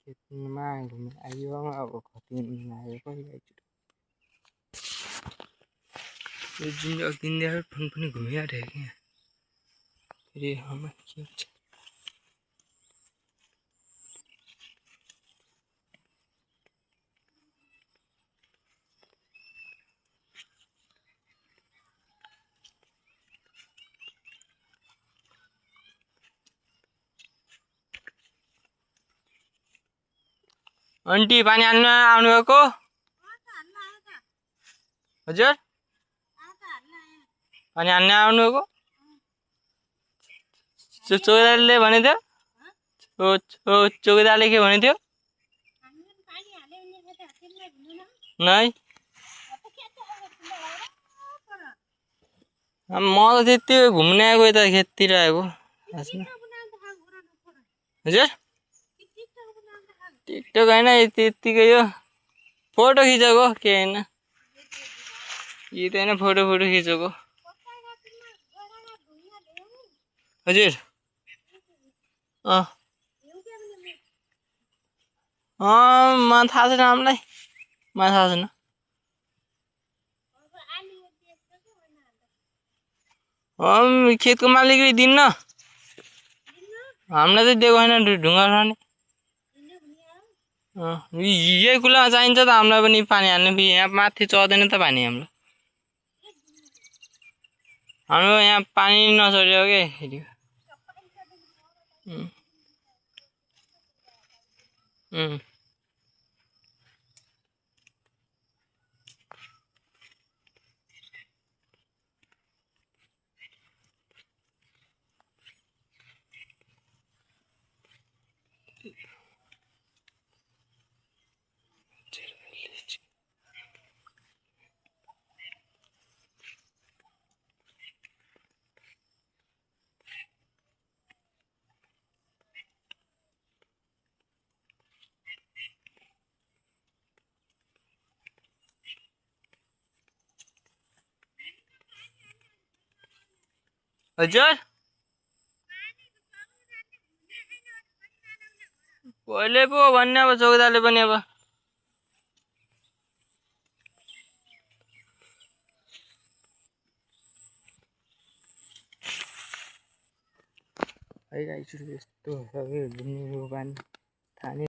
खेतमा घुमेर आयो अब कति आयो कहिले आइछु यो जुन अघिदेखि फोन पनि घुमिरहेको क्या फेरि हमा के हुन्छ आन्टी पानी हाल्न आउनुभएको हजुर पानी हाल्न आउनुभएको चौकीदारले भनेथ्यो चौकीदारले के भनेथ्यो नै म त त्यति घुम्न आएको यता खेततिर आएको हजुर टिकटक होइन त्यतिकै हो फोटो खिचेको के होइन यी त होइन फोटो खिचेको हजुर मलाई थाहा छैन हामीलाई मलाई थाहा छैन खेतको मालिकले दिन्न हामीलाई चाहिँ दिएको होइन ढुङ्गा उठाउने यही कुरामा चाहिन्छ त हामीलाई पनि पानी हाल्नु यहाँ माथि चढ्दैन त पानी हाम्रो यहाँ पानी नचढ्यो के फेरि हजुर पहिले पो भन्ने अब चौकीदारले पनि अब यस्तो सबै घुम्ने पानी